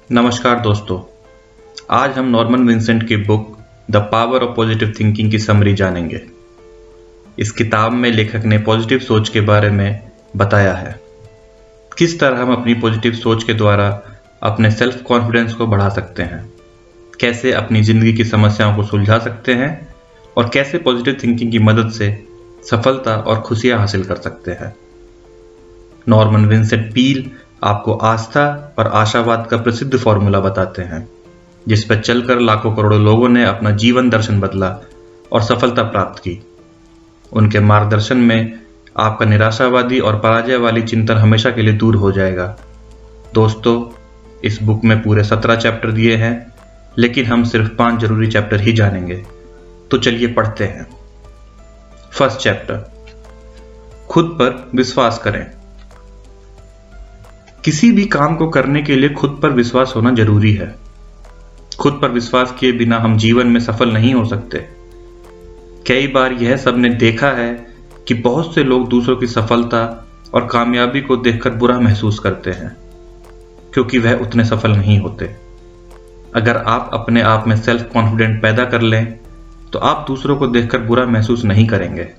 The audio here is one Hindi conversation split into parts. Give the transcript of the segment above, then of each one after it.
नमस्कार दोस्तों, आज हम नॉर्मन विंसेंट की book the power of positive thinking की समरी जानेंगे। इस किताब में लेखक ने पॉजिटिव सोच के बारे में बताया है, किस तरह हम अपनी पॉजिटिव सोच के द्वारा अपने सेल्फ कॉन्फिडेंस को बढ़ा सकते हैं, कैसे अपनी ज़िंदगी की समस्याओं को सुलझा सकते हैं और कैसे पॉजिटिव थिंकिंग की मदद से सफलता और खुशियां हासिल कर सकते हैं। नॉर्मन विंसेंट पील आपको आस्था और आशावाद का प्रसिद्ध फॉर्मूला बताते हैं, जिस पर चलकर लाखों करोड़ों लोगों ने अपना जीवन दर्शन बदला और सफलता प्राप्त की। उनके मार्गदर्शन में आपका निराशावादी और पराजय वाली चिंतन हमेशा के लिए दूर हो जाएगा। दोस्तों, इस बुक में पूरे 17 चैप्टर दिए हैं, लेकिन हम सिर्फ 5 जरूरी चैप्टर ही जानेंगे। तो चलिए पढ़ते हैं। फर्स्ट चैप्टर, खुद पर विश्वास करें। किसी भी काम को करने के लिए खुद पर विश्वास होना जरूरी है। खुद पर विश्वास किए बिना हम जीवन में सफल नहीं हो सकते। कई बार यह सबने देखा है कि बहुत से लोग दूसरों की सफलता और कामयाबी को देखकर बुरा महसूस करते हैं, क्योंकि वह उतने सफल नहीं होते। अगर आप अपने आप में सेल्फ कॉन्फिडेंट पैदा कर लें, तो आप दूसरों को देखकर बुरा महसूस नहीं करेंगे।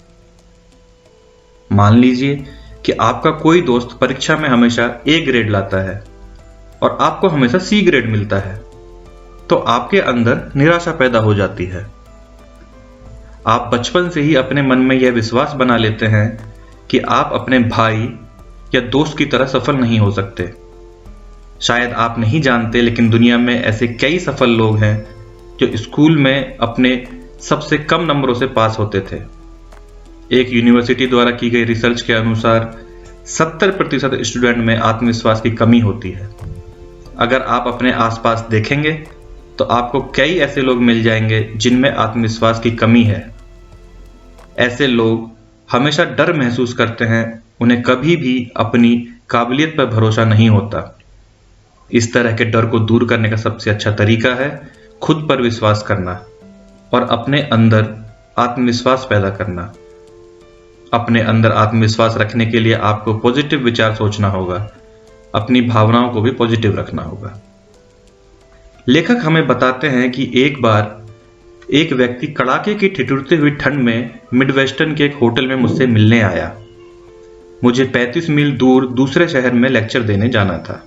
मान लीजिए कि आपका कोई दोस्त परीक्षा में हमेशा ए ग्रेड लाता है और आपको हमेशा सी ग्रेड मिलता है, तो आपके अंदर निराशा पैदा हो जाती है। आप बचपन से ही अपने मन में यह विश्वास बना लेते हैं कि आप अपने भाई या दोस्त की तरह सफल नहीं हो सकते। शायद आप नहीं जानते, लेकिन दुनिया में ऐसे कई सफल लोग हैं जो स्कूल में अपने सबसे कम नंबरों से पास होते थे। एक यूनिवर्सिटी द्वारा की गई रिसर्च के अनुसार 70% स्टूडेंट में आत्मविश्वास की कमी होती है। अगर आप अपने आसपास देखेंगे तो आपको कई ऐसे लोग मिल जाएंगे जिनमें आत्मविश्वास की कमी है। ऐसे लोग हमेशा डर महसूस करते हैं, उन्हें कभी भी अपनी काबिलियत पर भरोसा नहीं होता। इस तरह के डर को दूर करने का सबसे अच्छा तरीका है खुद पर विश्वास करना और अपने अंदर आत्मविश्वास पैदा करना। अपने अंदर आत्मविश्वास रखने के लिए आपको पॉजिटिव विचार सोचना होगा, अपनी भावनाओं को भी पॉजिटिव रखना होगा। लेखक हमें बताते हैं कि एक बार एक व्यक्ति कड़ाके की ठिठुरती हुई ठंड में मिडवेस्टर्न के एक होटल में मुझसे मिलने आया। मुझे 35 मील दूर दूसरे शहर में लेक्चर देने जाना था।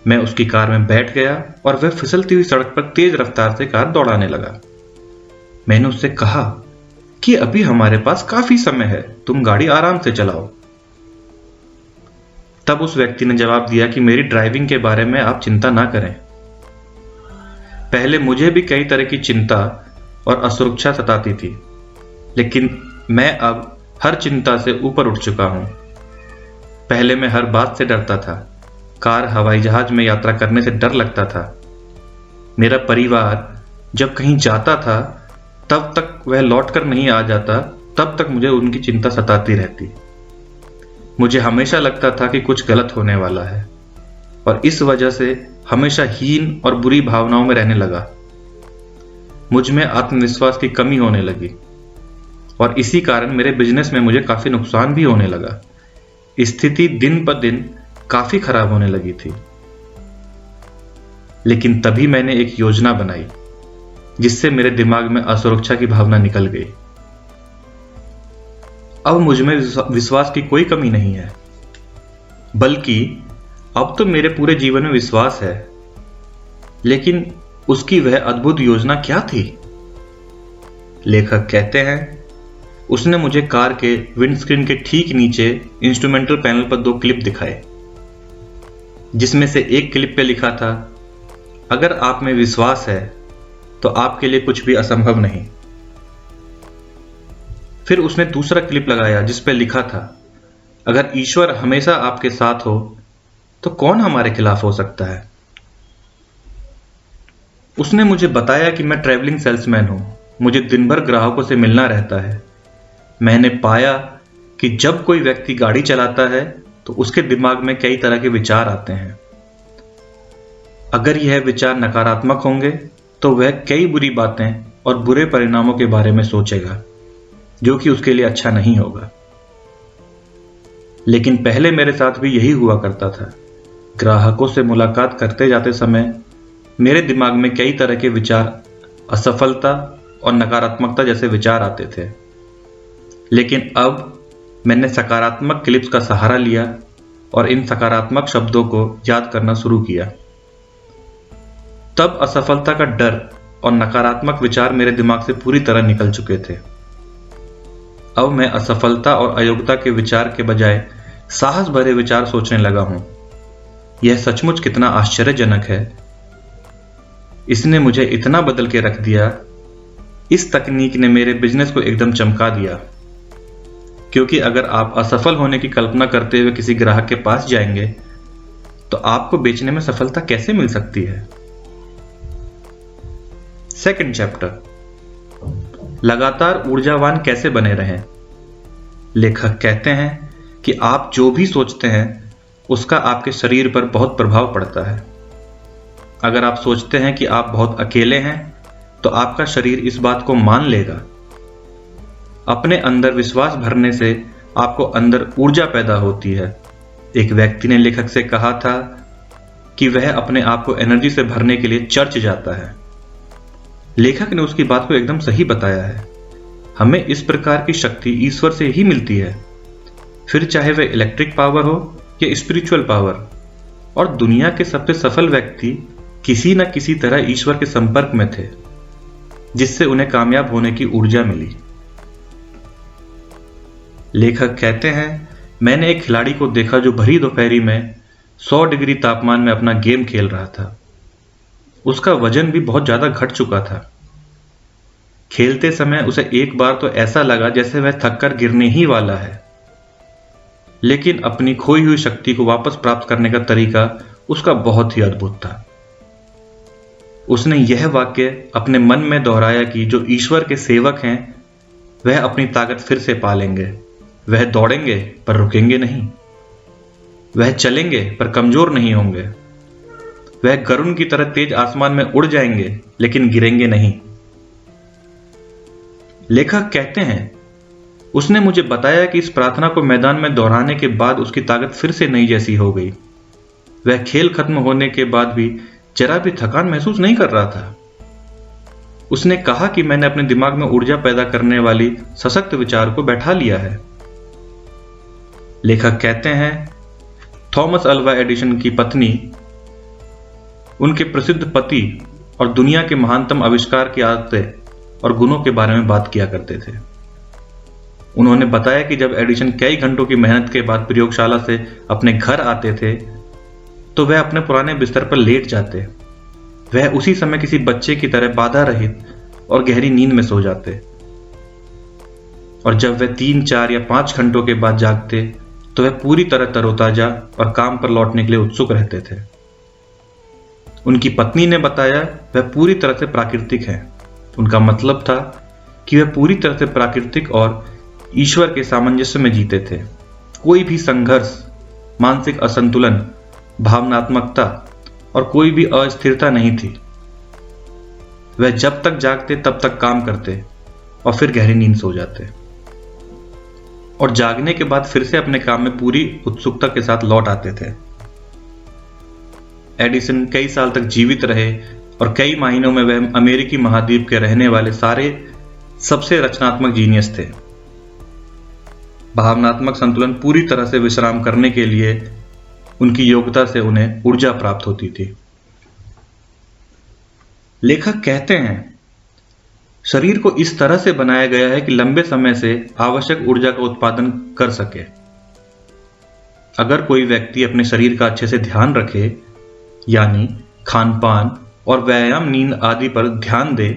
मैं उसकी कार में बैठ गया और वह फिसलती हुई सड़क पर तेज रफ्तार से कार दौड़ाने लगा। मैंने उससे कहा कि अभी हमारे पास काफी समय है, तुम गाड़ी आराम से चलाओ। तब उस व्यक्ति ने जवाब दिया कि मेरी ड्राइविंग के बारे में आप चिंता ना करें। पहले मुझे भी कई तरह की चिंता और असुरक्षा सताती थी, लेकिन मैं अब हर चिंता से ऊपर उठ चुका हूं। पहले मैं हर बात से डरता था। कार, हवाई जहाज में यात्रा करने से डर लगता था। मेरा परिवार जब कहीं जाता था तब तक वह लौटकर नहीं आ जाता, तब तक मुझे उनकी चिंता सताती रहती। मुझे हमेशा लगता था कि कुछ गलत होने वाला है और इस वजह से हमेशा हीन और बुरी भावनाओं में रहने लगा। मुझ में आत्मविश्वास की कमी होने लगी और इसी कारण मेरे बिजनेस में मुझे काफी नुकसान भी होने लगा। स्थिति दिन पर दिन काफी खराब होने लगी थी। लेकिन तभी मैंने एक योजना बनाई जिससे मेरे दिमाग में असुरक्षा की भावना निकल गई। अब मुझ में विश्वास की कोई कमी नहीं है, बल्कि अब तो मेरे पूरे जीवन में विश्वास है। लेकिन उसकी वह अद्भुत योजना क्या थी? लेखक कहते हैं, उसने मुझे कार के विंडस्क्रीन के ठीक नीचे इंस्ट्रूमेंटल पैनल पर 2 क्लिप दिखाए, जिसमें से एक क्लिप पे लिखा था, अगर आप में विश्वास है तो आपके लिए कुछ भी असंभव नहीं। फिर उसने दूसरा क्लिप लगाया जिस पे लिखा था, अगर ईश्वर हमेशा आपके साथ हो तो कौन हमारे खिलाफ हो सकता है। उसने मुझे बताया कि मैं ट्रैवलिंग सेल्समैन हूं, मुझे दिन भर ग्राहकों से मिलना रहता है। मैंने पाया कि जब कोई व्यक्ति गाड़ी चलाता है तो उसके दिमाग में कई तरह के विचार आते हैं। अगर यह विचार नकारात्मक होंगे तो वह कई बुरी बातें और बुरे परिणामों के बारे में सोचेगा, जो कि उसके लिए अच्छा नहीं होगा। लेकिन पहले मेरे साथ भी यही हुआ करता था। ग्राहकों से मुलाकात करते जाते समय मेरे दिमाग में कई तरह के विचार, असफलता और नकारात्मकता जैसे विचार आते थे। लेकिन अब मैंने सकारात्मक क्लिप्स का सहारा लिया और इन सकारात्मक शब्दों को याद करना शुरू किया। तब असफलता का डर और नकारात्मक विचार मेरे दिमाग से पूरी तरह निकल चुके थे। अब मैं असफलता और अयोग्यता के विचार के बजाय साहस भरे विचार सोचने लगा हूं। यह सचमुच कितना आश्चर्यजनक है। इसने मुझे इतना बदल के रख दिया। इस तकनीक ने मेरे बिजनेस को एकदम चमका दिया, क्योंकि अगर आप असफल होने की कल्पना करते हुए किसी ग्राहक के पास जाएंगे तो आपको बेचने में सफलता कैसे मिल सकती है। सेकंड चैप्टर, लगातार ऊर्जावान कैसे बने रहें। लेखक कहते हैं कि आप जो भी सोचते हैं उसका आपके शरीर पर बहुत प्रभाव पड़ता है। अगर आप सोचते हैं कि आप बहुत अकेले हैं तो आपका शरीर इस बात को मान लेगा। अपने अंदर विश्वास भरने से आपको अंदर ऊर्जा पैदा होती है। एक व्यक्ति ने लेखक से कहा था कि वह अपने आप को एनर्जी से भरने के लिए चर्च जाता है। लेखक ने उसकी बात को एकदम सही बताया है। हमें इस प्रकार की शक्ति ईश्वर से ही मिलती है, फिर चाहे वह इलेक्ट्रिक पावर हो या स्पिरिचुअल पावर। और दुनिया के सबसे सफल व्यक्ति किसी न किसी तरह ईश्वर के संपर्क में थे, जिससे उन्हें कामयाब होने की ऊर्जा मिली। लेखक कहते हैं, मैंने एक खिलाड़ी को देखा जो भरी दोपहरी में 100 डिग्री तापमान में अपना गेम खेल रहा था। उसका वजन भी बहुत ज्यादा घट चुका था। खेलते समय उसे एक बार तो ऐसा लगा जैसे वह थककर गिरने ही वाला है, लेकिन अपनी खोई हुई शक्ति को वापस प्राप्त करने का तरीका उसका बहुत ही अद्भुत था। उसने यह वाक्य अपने मन में दोहराया कि जो ईश्वर के सेवक हैं वह अपनी ताकत फिर से पालेंगे। वह दौड़ेंगे पर रुकेंगे नहीं, वह चलेंगे पर कमजोर नहीं होंगे, वह गरुड़ की तरह तेज आसमान में उड़ जाएंगे लेकिन गिरेंगे नहीं। लेखक कहते हैं, उसने मुझे बताया कि इस प्रार्थना को मैदान में दोहराने के बाद उसकी ताकत फिर से नई जैसी हो गई। वह खेल खत्म होने के बाद भी जरा भी थकान महसूस नहीं कर रहा था। उसने कहा कि मैंने अपने दिमाग में ऊर्जा पैदा करने वाली सशक्त विचार को बैठा लिया है। लेखक कहते हैं, थॉमस अल्वा एडिसन की पत्नी उनके प्रसिद्ध पति और दुनिया के महानतम आविष्कार की आदतें और गुणों के बारे में बात किया करते थे। उन्होंने बताया कि जब एडिसन कई घंटों की मेहनत के बाद प्रयोगशाला से अपने घर आते थे तो वह अपने पुराने बिस्तर पर लेट जाते। वह उसी समय किसी बच्चे की तरह बाधा रहित और गहरी नींद में सो जाते। और जब वह 3, 4 या 5 घंटों के बाद जागते तो वह पूरी तरह तरोताजा और काम पर लौटने के लिए उत्सुक रहते थे। उनकी पत्नी ने बताया, वह पूरी तरह से प्राकृतिक है। उनका मतलब था कि वह पूरी तरह से प्राकृतिक और ईश्वर के सामंजस्य में जीते थे। कोई भी संघर्ष, मानसिक असंतुलन, भावनात्मकता और कोई भी अस्थिरता नहीं थी। वह जब तक जागते तब तक काम करते और फिर गहरी नींद सो जाते और जागने के बाद फिर से अपने काम में पूरी उत्सुकता के साथ लौट आते थे। एडिसन कई साल तक जीवित रहे और कई महीनों में वह अमेरिकी महाद्वीप के रहने वाले सारे सबसे रचनात्मक जीनियस थे। भावनात्मक संतुलन पूरी तरह से विश्राम करने के लिए उनकी योग्यता से उन्हें ऊर्जा प्राप्त होती थी। लेखक कहते हैं, शरीर को इस तरह से बनाया गया है कि लंबे समय से आवश्यक ऊर्जा का उत्पादन कर सके। अगर कोई व्यक्ति अपने शरीर का अच्छे से ध्यान रखे, यानी खानपान और व्यायाम, नींद आदि पर ध्यान दे,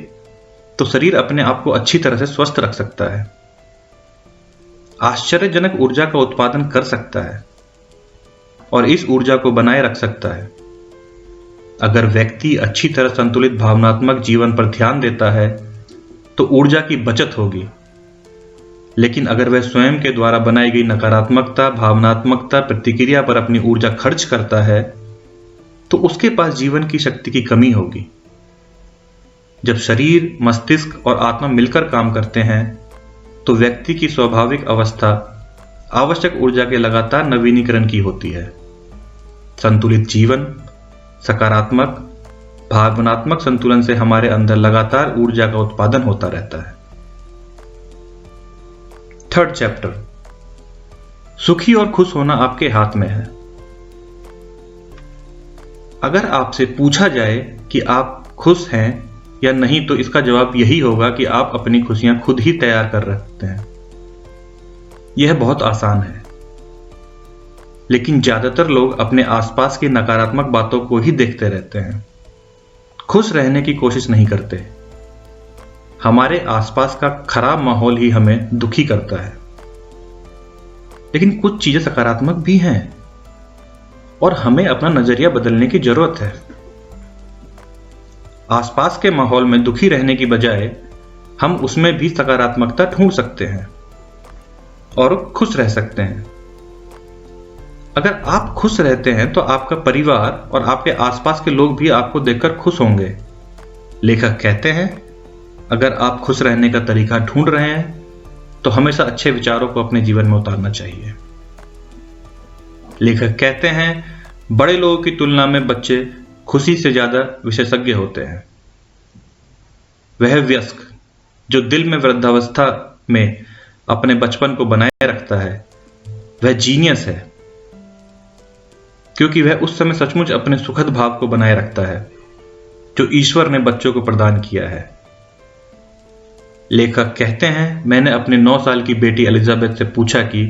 तो शरीर अपने आप को अच्छी तरह से स्वस्थ रख सकता है, आश्चर्यजनक ऊर्जा का उत्पादन कर सकता है और इस ऊर्जा को बनाए रख सकता है। अगर व्यक्ति अच्छी तरह संतुलित भावनात्मक जीवन पर ध्यान देता है तो ऊर्जा की बचत होगी। लेकिन अगर वह स्वयं के द्वारा बनाई गई नकारात्मकता, भावनात्मकता प्रतिक्रिया पर अपनी ऊर्जा खर्च करता है तो उसके पास जीवन की शक्ति की कमी होगी। जब शरीर, मस्तिष्क और आत्मा मिलकर काम करते हैं तो व्यक्ति की स्वाभाविक अवस्था आवश्यक ऊर्जा के लगातार नवीनीकरण की होती है। संतुलित जीवन, सकारात्मक भावनात्मक संतुलन से हमारे अंदर लगातार ऊर्जा का उत्पादन होता रहता है। थर्ड चैप्टर, सुखी और खुश होना आपके हाथ में है। अगर आपसे पूछा जाए कि आप खुश हैं या नहीं, तो इसका जवाब यही होगा कि आप अपनी खुशियां खुद ही तैयार कर रखते हैं। यह बहुत आसान है, लेकिन ज्यादातर लोग अपने आसपास की नकारात्मक बातों को ही देखते रहते हैं, खुश रहने की कोशिश नहीं करते। हमारे आसपास का खराब माहौल ही हमें दुखी करता है। लेकिन कुछ चीजें सकारात्मक भी हैं और हमें अपना नजरिया बदलने की जरूरत है। आसपास के माहौल में दुखी रहने की बजाय हम उसमें भी सकारात्मकता ढूंढ सकते हैं और खुश रह सकते हैं। अगर आप खुश रहते हैं तो आपका परिवार और आपके आसपास के लोग भी आपको देखकर खुश होंगे। लेखक कहते हैं, अगर आप खुश रहने का तरीका ढूंढ रहे हैं तो हमेशा अच्छे विचारों को अपने जीवन में उतारना चाहिए। लेखक कहते हैं, बड़े लोगों की तुलना में बच्चे खुशी से ज्यादा विशेषज्ञ होते हैं। वह वयस्क जो दिल में वृद्धावस्था में अपने बचपन को बनाए रखता है, वह जीनियस है, क्योंकि वह उस समय सचमुच अपने सुखद भाव को बनाए रखता है जो ईश्वर ने बच्चों को प्रदान किया है। लेखक कहते हैं, मैंने अपने 9 साल की बेटी एलिजाबेथ से पूछा कि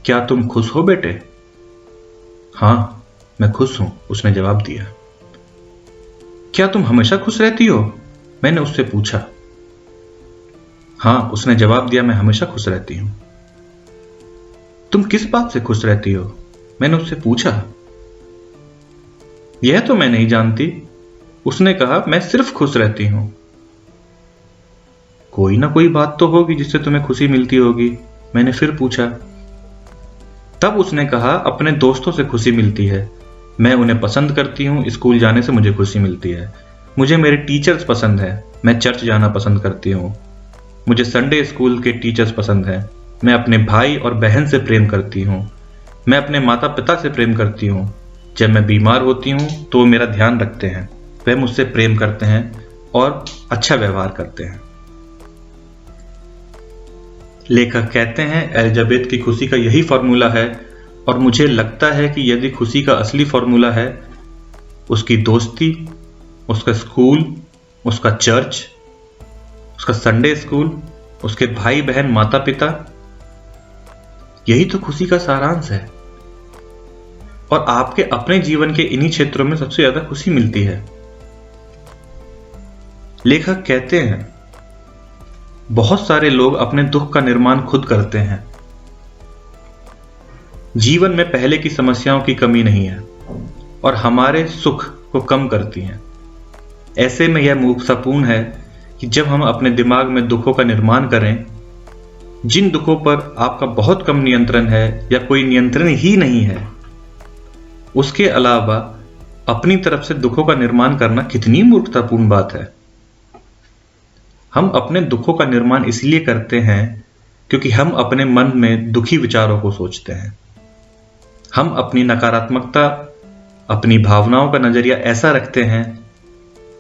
क्या तुम खुश हो बेटे? हां, मैं खुश हूं, उसने जवाब दिया। क्या तुम हमेशा खुश रहती हो? मैंने उससे पूछा। हां, उसने जवाब दिया, मैं हमेशा खुश रहती हूं। तुम किस बात से खुश रहती हो? मैंने उससे पूछा। यह तो मैं नहीं जानती, उसने कहा, मैं सिर्फ खुश रहती हूं। कोई ना कोई बात तो होगी जिससे तुम्हें खुशी मिलती होगी, मैंने फिर पूछा। तब उसने कहा, अपने दोस्तों से खुशी मिलती है, मैं उन्हें पसंद करती हूं, स्कूल जाने से मुझे खुशी मिलती है, मुझे मेरे टीचर्स पसंद है, मैं चर्च जाना पसंद करती हूं, मुझे संडे स्कूल के टीचर्स पसंद हैं, मैं अपने भाई और बहन से प्रेम करती हूं, मैं अपने माता पिता से प्रेम करती हूं, जब मैं बीमार होती हूं तो वो मेरा ध्यान रखते हैं, वह मुझसे प्रेम करते हैं और अच्छा व्यवहार करते हैं। लेखक कहते हैं, एलिजाबेथ की खुशी का यही फॉर्मूला है और मुझे लगता है कि यदि खुशी का असली फॉर्मूला है उसकी दोस्ती, उसका स्कूल, उसका चर्च, उसका संडे स्कूल, उसके भाई बहन माता पिता, यही तो खुशी का सारांश है। और आपके अपने जीवन के इन्हीं क्षेत्रों में सबसे ज्यादा खुशी मिलती है। लेखक कहते हैं, बहुत सारे लोग अपने दुख का निर्माण खुद करते हैं। जीवन में पहले की समस्याओं की कमी नहीं है और हमारे सुख को कम करती हैं। ऐसे में यह मूर्खतापूर्ण है कि जब हम अपने दिमाग में दुखों का निर्माण करें, जिन दुखों पर आपका बहुत कम नियंत्रण है या कोई नियंत्रण ही नहीं है, उसके अलावा अपनी तरफ से दुखों का निर्माण करना कितनी मूर्खतापूर्ण बात है। हम अपने दुखों का निर्माण इसलिए करते हैं क्योंकि हम अपने मन में दुखी विचारों को सोचते हैं। हम अपनी नकारात्मकता, अपनी भावनाओं का नजरिया ऐसा रखते हैं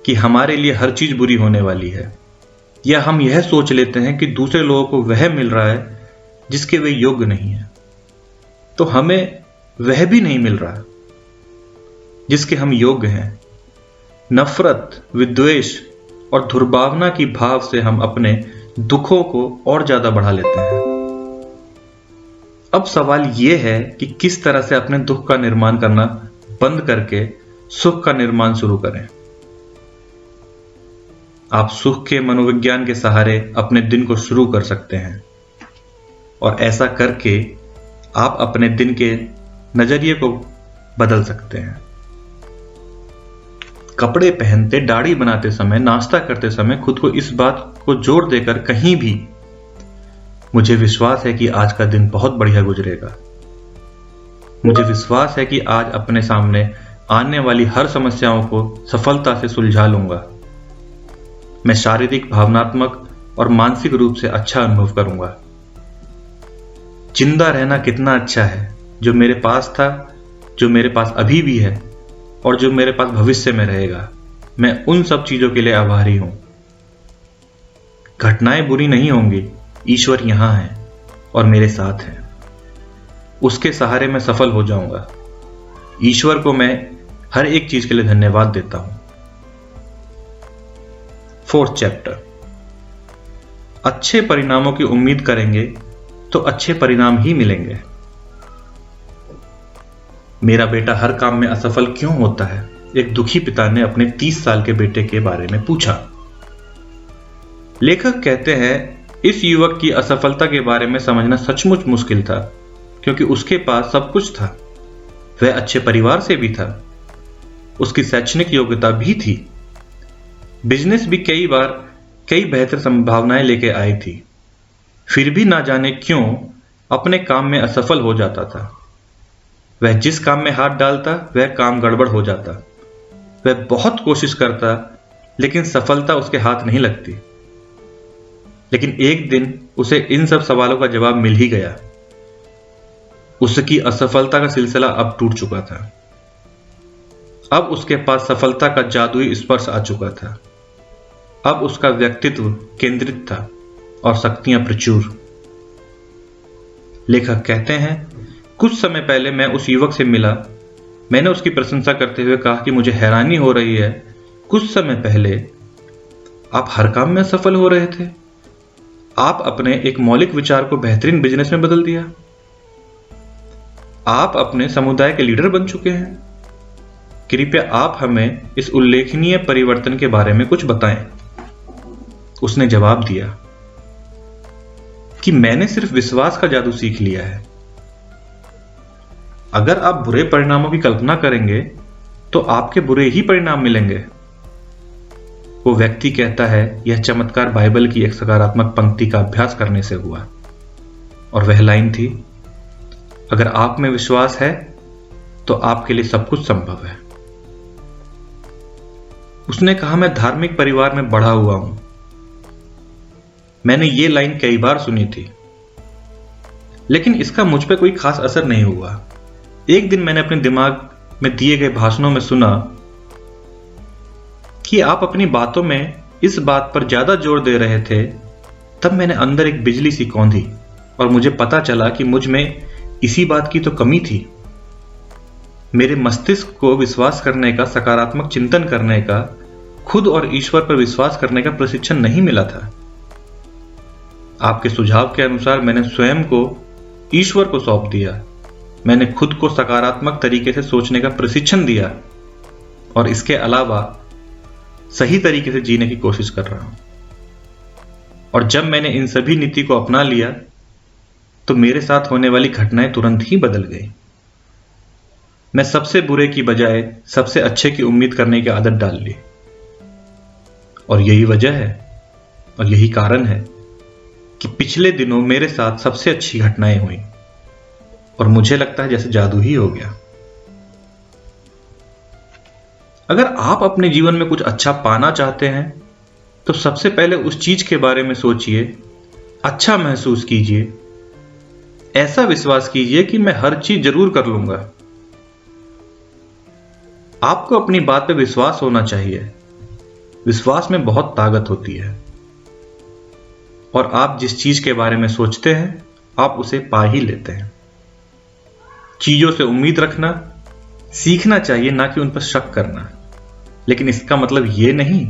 कि हमारे लिए हर चीज बुरी होने वाली है, या हम यह सोच लेते हैं कि दूसरे लोगों को वह मिल रहा है जिसके वे योग्य नहीं है, तो हमें वह भी नहीं मिल रहा जिसके हम योग्य हैं। नफरत, विद्वेष और दुर्भावना की भाव से हम अपने दुखों को और ज्यादा बढ़ा लेते हैं। अब सवाल यह है कि किस तरह से अपने दुख का निर्माण करना बंद करके सुख का निर्माण शुरू करें। आप सुख के मनोविज्ञान के सहारे अपने दिन को शुरू कर सकते हैं और ऐसा करके आप अपने दिन के नजरिए को बदल सकते हैं। कपड़े पहनते, दाढ़ी बनाते समय, नाश्ता करते समय खुद को इस बात को जोर देकर कहीं भी, मुझे विश्वास है कि आज का दिन बहुत बढ़िया गुजरेगा, मुझे विश्वास है कि आज अपने सामने आने वाली हर समस्याओं को सफलता से सुलझा लूंगा, मैं शारीरिक, भावनात्मक और मानसिक रूप से अच्छा अनुभव करूंगा, जिंदा रहना कितना अच्छा है, जो मेरे पास था जो मेरे पास अभी भी है और जो मेरे पास भविष्य में रहेगा, मैं उन सब चीजों के लिए आभारी हूं। घटनाएं बुरी नहीं होंगी, ईश्वर यहां है और मेरे साथ है। उसके सहारे मैं सफल हो जाऊंगा। ईश्वर को मैं हर एक चीज के लिए धन्यवाद देता हूं। 4th chapter. अच्छे परिणामों की उम्मीद करेंगे तो अच्छे परिणाम ही मिलेंगे। मेरा बेटा हर काम में असफल क्यों होता है? एक दुखी पिता ने अपने 30 साल के बेटे के बारे में पूछा। लेखक कहते हैं, इस युवक की असफलता के बारे में समझना सचमुच मुश्किल था, क्योंकि उसके पास सब कुछ था। वह अच्छे परिवार से भी था, उसकी शैक्षणिक योग्यता भी थी, बिजनेस भी कई बेहतर संभावनाएं लेके आई थी। फिर भी ना जाने क्यों अपने काम में असफल हो जाता था। वह जिस काम में हाथ डालता वह काम गड़बड़ हो जाता। वह बहुत कोशिश करता, लेकिन सफलता उसके हाथ नहीं लगती। लेकिन एक दिन उसे इन सब सवालों का जवाब मिल ही गया। उसकी असफलता का सिलसिला अब टूट चुका था। अब उसके पास सफलता का जादुई स्पर्श आ चुका था। अब उसका व्यक्तित्व केंद्रित था और शक्तियां प्रचुर। लेखक कहते हैं, कुछ समय पहले मैं उस युवक से मिला। मैंने उसकी प्रशंसा करते हुए कहा कि मुझे हैरानी हो रही है, कुछ समय पहले आप हर काम में सफल हो रहे थे। आप अपने एक मौलिक विचार को बेहतरीन बिजनेस में बदल दिया। आप अपने समुदाय के लीडर बन चुके हैं। कृपया आप हमें इस उल्लेखनीय परिवर्तन के बारे में कुछ बताएं। उसने जवाब दिया कि मैंने सिर्फ विश्वास का जादू सीख लिया है। अगर आप बुरे परिणामों की कल्पना करेंगे तो आपके बुरे ही परिणाम मिलेंगे। वो व्यक्ति कहता है, यह चमत्कार बाइबल की एक सकारात्मक पंक्ति का अभ्यास करने से हुआ, और वह लाइन थी, अगर आप में विश्वास है तो आपके लिए सब कुछ संभव है। उसने कहा, मैं धार्मिक परिवार में बढ़ा हुआ हूं। मैंने ये लाइन कई बार सुनी थी, लेकिन इसका मुझ पर कोई खास असर नहीं हुआ। एक दिन मैंने अपने दिमाग में दिए गए भाषणों में सुना कि आप अपनी बातों में इस बात पर ज्यादा जोर दे रहे थे। तब मैंने अंदर एक बिजली सी कौंधी और मुझे पता चला कि मुझ में इसी बात की तो कमी थी। मेरे मस्तिष्क को विश्वास करने का, सकारात्मक चिंतन करने का, खुद और ईश्वर पर विश्वास करने का प्रशिक्षण नहीं मिला था। आपके सुझाव के अनुसार मैंने स्वयं को ईश्वर को सौंप दिया। मैंने खुद को सकारात्मक तरीके से सोचने का प्रशिक्षण दिया और इसके अलावा सही तरीके से जीने की कोशिश कर रहा हूं। और जब मैंने इन सभी नीति को अपना लिया तो मेरे साथ होने वाली घटनाएं तुरंत ही बदल गई। मैं सबसे बुरे की बजाय सबसे अच्छे की उम्मीद करने की आदत डाल ली। और यही वजह है और यही कारण है कि पिछले दिनों मेरे साथ सबसे अच्छी घटनाएं हुई और मुझे लगता है जैसे जादू ही हो गया। अगर आप अपने जीवन में कुछ अच्छा पाना चाहते हैं तो सबसे पहले उस चीज के बारे में सोचिए, अच्छा महसूस कीजिए, ऐसा विश्वास कीजिए कि मैं हर चीज जरूर कर लूंगा। आपको अपनी बात पे विश्वास होना चाहिए। विश्वास में बहुत ताकत होती है और आप जिस चीज के बारे में सोचते हैं आप उसे पा ही लेते हैं। चीजों से उम्मीद रखना सीखना चाहिए, ना कि उन पर शक करना। लेकिन इसका मतलब यह नहीं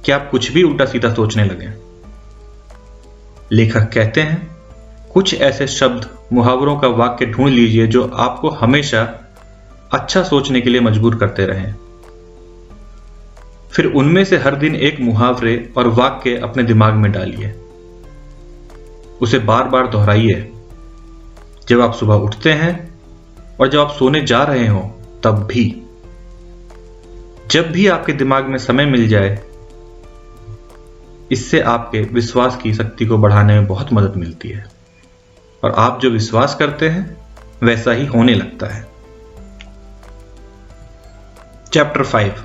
कि आप कुछ भी उल्टा सीधा सोचने लगें। लेखक कहते हैं, कुछ ऐसे शब्द, मुहावरों का वाक्य ढूंढ लीजिए जो आपको हमेशा अच्छा सोचने के लिए मजबूर करते रहें। फिर उनमें से हर दिन एक मुहावरे और वाक्य अपने दिमाग में डालिए। उसे बार बार दोहराइए। जब आप सुबह उठते हैं और जब आप सोने जा रहे हो तब भी। जब भी आपके दिमाग में समय मिल जाए, इससे आपके विश्वास की शक्ति को बढ़ाने में बहुत मदद मिलती है और आप जो विश्वास करते हैं वैसा ही होने लगता है। चैप्टर 5।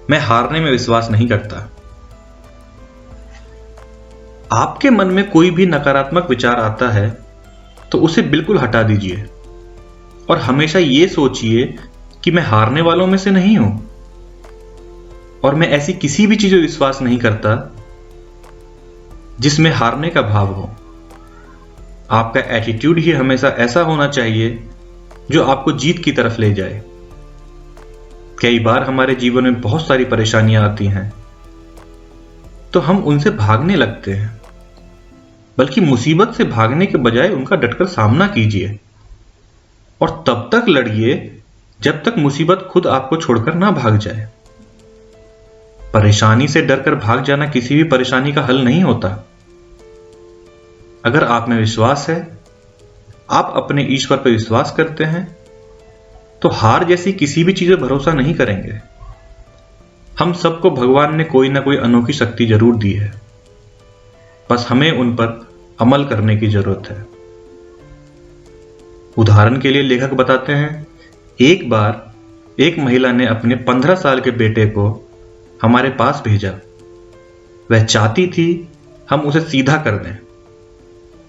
मैं हारने में विश्वास नहीं करता। आपके मन में कोई भी नकारात्मक विचार आता है तो उसे बिल्कुल हटा दीजिए और हमेशा ये सोचिए कि मैं हारने वालों में से नहीं हूं और मैं ऐसी किसी भी चीज पर विश्वास नहीं करता जिसमें हारने का भाव हो। आपका एटीट्यूड ही हमेशा ऐसा होना चाहिए जो आपको जीत की तरफ ले जाए। कई बार हमारे जीवन में बहुत सारी परेशानियां आती हैं तो हम उनसे भागने लगते हैं, बल्कि मुसीबत से भागने के बजाय उनका डटकर सामना कीजिए और तब तक लड़िए जब तक मुसीबत खुद आपको छोड़कर ना भाग जाए। परेशानी से डरकर भाग जाना किसी भी परेशानी का हल नहीं होता। अगर आप में विश्वास है, आप अपने ईश्वर पर विश्वास करते हैं, तो हार जैसी किसी भी चीज पर भरोसा नहीं करेंगे। हम सबको भगवान ने कोई ना कोई अनोखी शक्ति जरूर दी है, बस हमें उन पर अमल करने की जरूरत है। उदाहरण के लिए लेखक बताते हैं, एक बार एक महिला ने अपने 15 साल के बेटे को हमारे पास भेजा। वह चाहती थी हम उसे सीधा कर दें।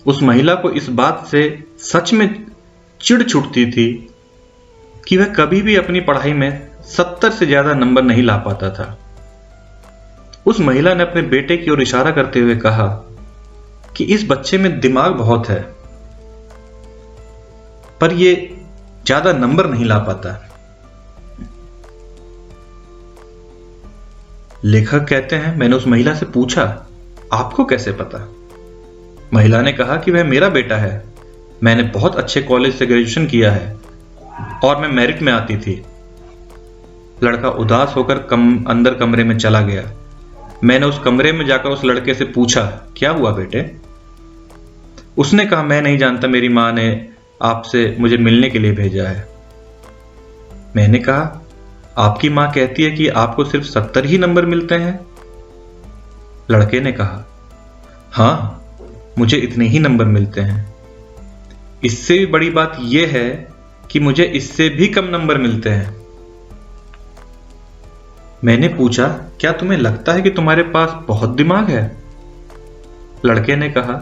उस महिला को इस बात से सच में चिढ़ छुटती थी कि वह कभी भी अपनी पढ़ाई में 70 से ज्यादा नंबर नहीं ला पाता था। उस महिला ने अपने बेटे की ओर इशारा करते हुए कहा कि इस बच्चे में दिमाग बहुत है, पर यह ज्यादा नंबर नहीं ला पाता। लेखक कहते हैं, मैंने उस महिला से पूछा, आपको कैसे पता? महिला ने कहा कि वह मेरा बेटा है। मैंने बहुत अच्छे कॉलेज से ग्रेजुएशन किया है और मैं मेरिट में आती थी। लड़का उदास होकर अंदर कमरे में चला गया। मैंने उस कमरे में जाकर उस लड़के से पूछा, क्या हुआ बेटे? उसने कहा, मैं नहीं जानता, मेरी मां ने आपसे मुझे मिलने के लिए भेजा है। मैंने कहा, आपकी मां कहती है कि आपको सिर्फ 70 ही नंबर मिलते हैं? लड़के ने कहा, हां, मुझे इतने ही नंबर मिलते हैं। इससे भी बड़ी बात यह है कि मुझे इससे भी कम नंबर मिलते हैं। मैंने पूछा, क्या तुम्हें लगता है कि तुम्हारे पास बहुत दिमाग है? लड़के ने कहा,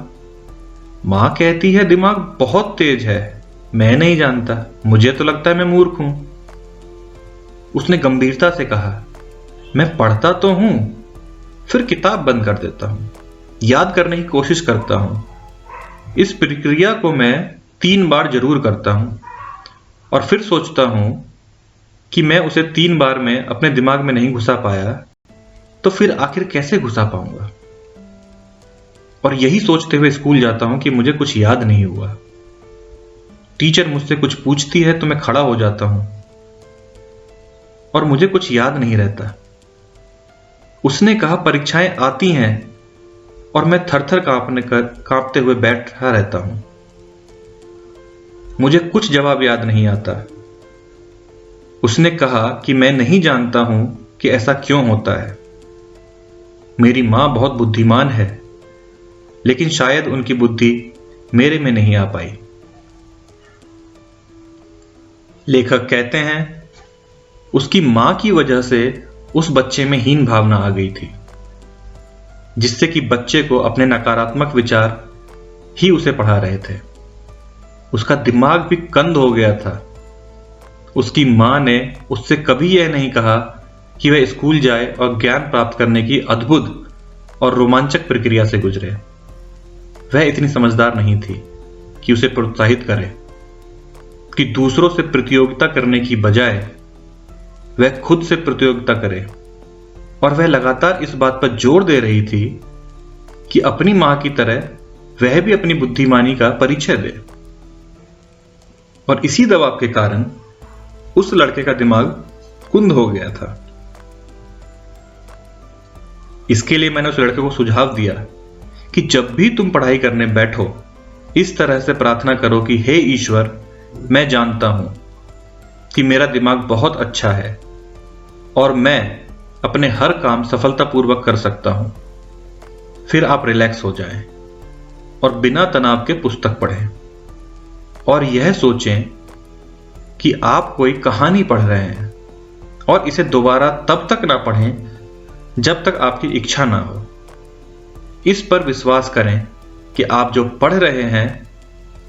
मां कहती है दिमाग बहुत तेज है। मैं नहीं जानता, मुझे तो लगता है मैं मूर्ख हूं। उसने गंभीरता से कहा, मैं पढ़ता तो हूं, फिर किताब बंद कर देता हूं, याद करने की कोशिश करता हूं। इस प्रक्रिया को मैं 3 बार जरूर करता हूं और फिर सोचता हूं कि मैं उसे 3 बार में अपने दिमाग में नहीं घुसा पाया, तो फिर आखिर कैसे घुसा पाऊंगा? और यही सोचते हुए स्कूल जाता हूं कि मुझे कुछ याद नहीं हुआ। टीचर मुझसे कुछ पूछती है तो मैं खड़ा हो जाता हूं और मुझे कुछ याद नहीं रहता। उसने कहा, परीक्षाएं आती हैं और मैं थर-थर कांपते हुए बैठा रहता हूं। मुझे कुछ जवाब याद नहीं आता। उसने कहा कि मैं नहीं जानता हूं कि ऐसा क्यों होता है। मेरी मां बहुत बुद्धिमान है, लेकिन शायद उनकी बुद्धि मेरे में नहीं आ पाई। लेखक कहते हैं, उसकी मां की वजह से उस बच्चे में हीन भावना आ गई थी, जिससे कि बच्चे को अपने नकारात्मक विचार ही उसे पढ़ा रहे थे। उसका दिमाग भी कंद हो गया था। उसकी मां ने उससे कभी यह नहीं कहा कि वह स्कूल जाए और ज्ञान प्राप्त करने की अद्भुत और रोमांचक प्रक्रिया से गुजरे। वह इतनी समझदार नहीं थी कि उसे प्रोत्साहित करे कि दूसरों से प्रतियोगिता करने की बजाय वह खुद से प्रतियोगिता करे, और वह लगातार इस बात पर जोर दे रही थी कि अपनी मां की तरह वह भी अपनी बुद्धिमानी का परिचय दे। और इसी दबाव के कारण उस लड़के का दिमाग कुंद हो गया था। इसके लिए मैंने उस लड़के को सुझाव दिया कि जब भी तुम पढ़ाई करने बैठो, इस तरह से प्रार्थना करो कि हे ईश्वर, मैं जानता हूं कि मेरा दिमाग बहुत अच्छा है और मैं अपने हर काम सफलतापूर्वक कर सकता हूं। फिर आप रिलैक्स हो जाएं और बिना तनाव के पुस्तक पढ़ें और यह सोचें कि आप कोई कहानी पढ़ रहे हैं, और इसे दोबारा तब तक ना पढ़ें जब तक आपकी इच्छा ना हो। इस पर विश्वास करें कि आप जो पढ़ रहे हैं,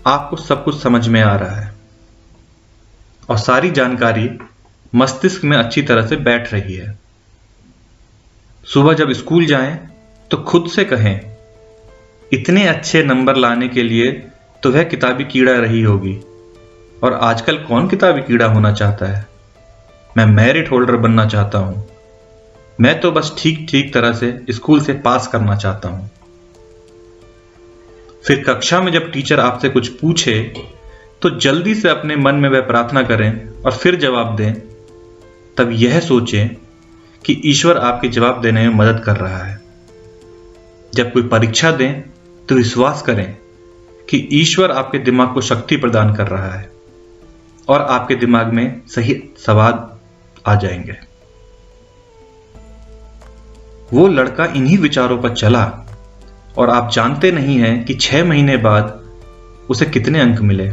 आपको सब कुछ समझ में आ रहा है। और सारी जानकारी मस्तिष्क में अच्छी तरह से बैठ रही है। सुबह जब स्कूल जाएं तो खुद से कहें, इतने अच्छे नंबर लाने के लिए तो वह किताबी कीड़ा रही होगी, और आजकल कौन किताबी कीड़ा होना चाहता है। मैं मेरिट होल्डर बनना चाहता हूं। मैं तो बस ठीक ठीक तरह से स्कूल से पास करना चाहता हूं। फिर कक्षा में जब टीचर आपसे कुछ पूछे तो जल्दी से अपने मन में वह प्रार्थना करें और फिर जवाब दें। तब यह सोचें कि ईश्वर आपके जवाब देने में मदद कर रहा है। जब कोई परीक्षा दें तो विश्वास करें कि ईश्वर आपके दिमाग को शक्ति प्रदान कर रहा है और आपके दिमाग में सही सवाल आ जाएंगे। वो लड़का इन्हीं विचारों पर चला और आप जानते नहीं हैं कि 6 महीने बाद उसे कितने अंक मिले।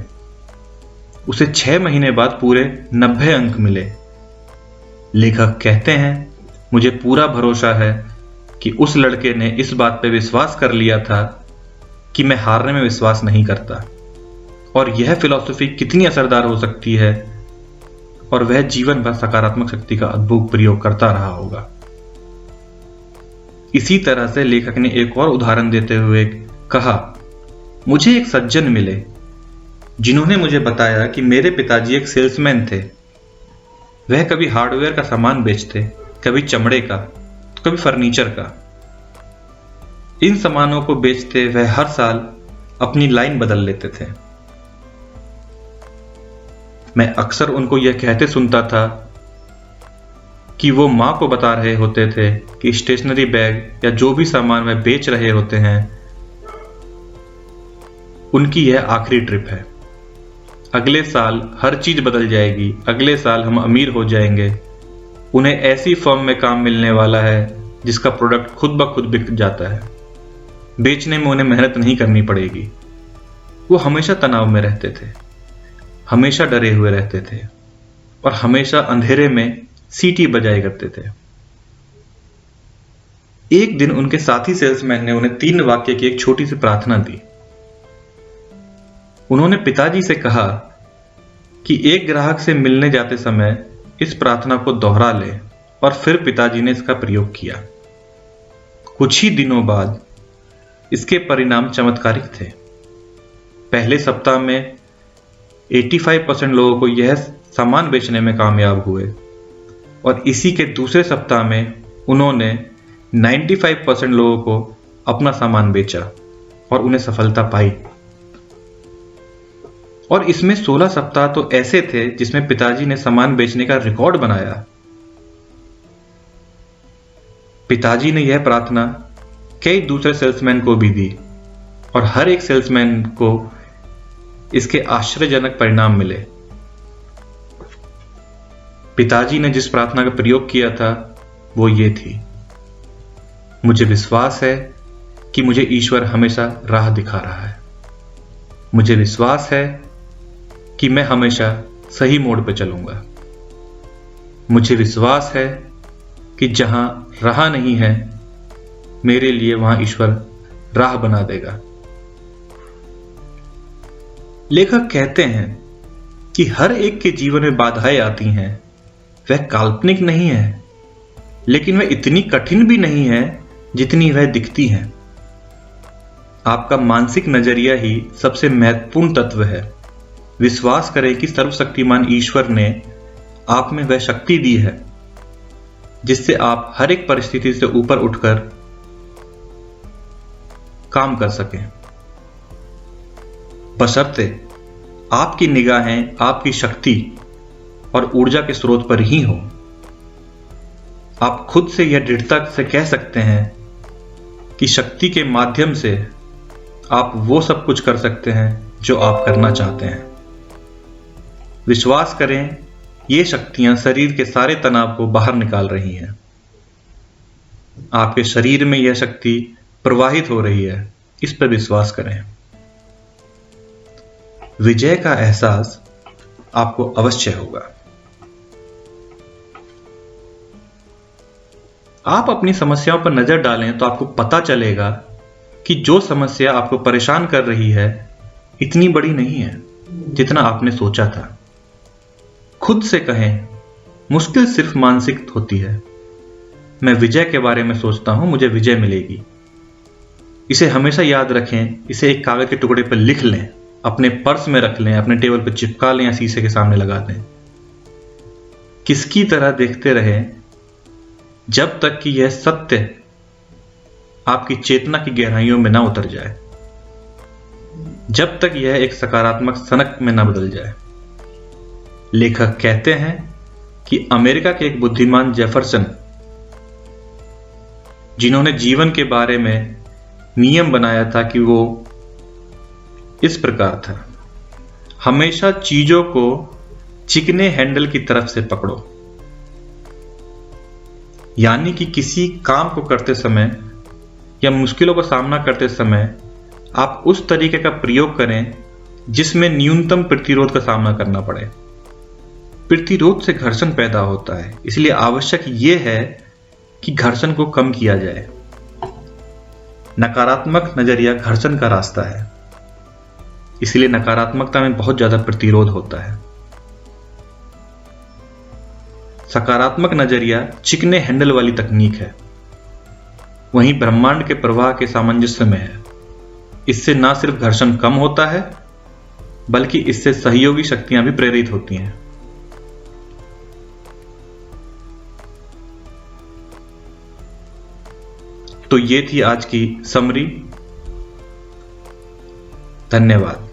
उसे 6 महीने बाद पूरे 90 अंक मिले। लेखक कहते हैं, मुझे पूरा भरोसा है कि उस लड़के ने इस बात पर विश्वास कर लिया था कि मैं हारने में विश्वास नहीं करता, और यह फिलॉसफी कितनी असरदार हो सकती है, और वह जीवन भर सकारात्मक शक्ति का अद्भुत प्रयोग करता रहा होगा। इसी तरह से लेखक ने एक और उदाहरण देते हुए कहा, मुझे एक सज्जन मिले जिन्होंने मुझे बताया कि मेरे पिताजी एक सेल्समैन थे। वह कभी हार्डवेयर का सामान बेचते, कभी चमड़े का, तो कभी फर्नीचर का। इन सामानों को बेचते वह हर साल अपनी लाइन बदल लेते थे। मैं अक्सर उनको यह कहते सुनता था कि वो मां को बता रहे होते थे कि स्टेशनरी बैग या जो भी सामान वह बेच रहे होते हैं, उनकी यह आखिरी ट्रिप है। अगले साल हर चीज बदल जाएगी, अगले साल हम अमीर हो जाएंगे। उन्हें ऐसी फर्म में काम मिलने वाला है जिसका प्रोडक्ट खुद ब खुद बिक जाता है। बेचने में उन्हें मेहनत नहीं करनी पड़ेगी। वो हमेशा तनाव में रहते थे, हमेशा डरे हुए रहते थे, और हमेशा अंधेरे में सीटी बजाए करते थे। एक दिन उनके साथी सेल्समैन ने उन्हें 3 वाक्य की एक छोटी सी प्रार्थना दी। उन्होंने पिताजी से कहा कि एक ग्राहक से मिलने जाते समय इस प्रार्थना को दोहरा ले, और फिर पिताजी ने इसका प्रयोग किया। कुछ ही दिनों बाद इसके परिणाम चमत्कारिक थे। पहले सप्ताह में 85% लोगों को यह सामान बेचने में कामयाब हुए, और इसी के दूसरे सप्ताह में उन्होंने 95% लोगों को अपना सामान बेचा और उन्हें सफलता पाई। और इसमें 16 सप्ताह तो ऐसे थे जिसमें पिताजी ने सामान बेचने का रिकॉर्ड बनाया। पिताजी ने यह प्रार्थना कई दूसरे सेल्समैन को भी दी, और हर एक सेल्समैन को इसके आश्चर्यजनक परिणाम मिले। पिताजी ने जिस प्रार्थना का प्रयोग किया था वो ये थी, मुझे विश्वास है कि मुझे ईश्वर हमेशा राह दिखा रहा है। मुझे विश्वास है कि मैं हमेशा सही मोड़ पर चलूंगा। मुझे विश्वास है कि जहां राह नहीं है, मेरे लिए वहां ईश्वर राह बना देगा। लेखक कहते हैं कि हर एक के जीवन में बाधाएं आती हैं। वह काल्पनिक नहीं है, लेकिन वह इतनी कठिन भी नहीं है जितनी वह दिखती हैं। आपका मानसिक नजरिया ही सबसे महत्वपूर्ण तत्व है। विश्वास करें कि सर्वशक्तिमान ईश्वर ने आप में वह शक्ति दी है जिससे आप हर एक परिस्थिति से ऊपर उठकर काम कर सकें, बशर्ते आपकी निगाहें आपकी शक्ति और ऊर्जा के स्रोत पर ही हो। आप खुद से यह दृढ़ता से कह सकते हैं कि शक्ति के माध्यम से आप वो सब कुछ कर सकते हैं जो आप करना चाहते हैं। विश्वास करें, ये शक्तियां शरीर के सारे तनाव को बाहर निकाल रही हैं। आपके शरीर में यह शक्ति प्रवाहित हो रही है, इस पर विश्वास करें। विजय का एहसास आपको अवश्य होगा। आप अपनी समस्याओं पर नजर डालें तो आपको पता चलेगा कि जो समस्या आपको परेशान कर रही है इतनी बड़ी नहीं है जितना आपने सोचा था। खुद से कहें, मुश्किल सिर्फ मानसिक होती है। मैं विजय के बारे में सोचता हूं, मुझे विजय मिलेगी। इसे हमेशा याद रखें, इसे एक कागज के टुकड़े पर लिख लें, अपने पर्स में रख लें, अपने टेबल पर चिपका लें या शीशे के सामने लगा दें। किसकी तरह देखते रहें जब तक कि यह सत्य आपकी चेतना की गहराइयों में ना उतर जाए, जब तक यह एक सकारात्मक सनक में ना बदल जाए। लेखक कहते हैं कि अमेरिका के एक बुद्धिमान जेफरसन, जिन्होंने जीवन के बारे में नियम बनाया था कि वो इस प्रकार था, हमेशा चीजों को चिकने हैंडल की तरफ से पकड़ो। यानी कि किसी काम को करते समय या मुश्किलों का सामना करते समय आप उस तरीके का प्रयोग करें जिसमें न्यूनतम प्रतिरोध का सामना करना पड़े। प्रतिरोध से घर्षण पैदा होता है, इसलिए आवश्यक यह है कि घर्षण को कम किया जाए। नकारात्मक नजरिया घर्षण का रास्ता है, इसलिए नकारात्मकता में बहुत ज्यादा प्रतिरोध होता है। सकारात्मक नजरिया चिकने हैंडल वाली तकनीक है, वहीं ब्रह्मांड के प्रवाह के सामंजस्य में है। इससे ना सिर्फ घर्षण कम होता है, बल्कि इससे सहयोगी शक्तियां भी प्रेरित होती हैं। तो ये थी आज की समरी। धन्यवाद।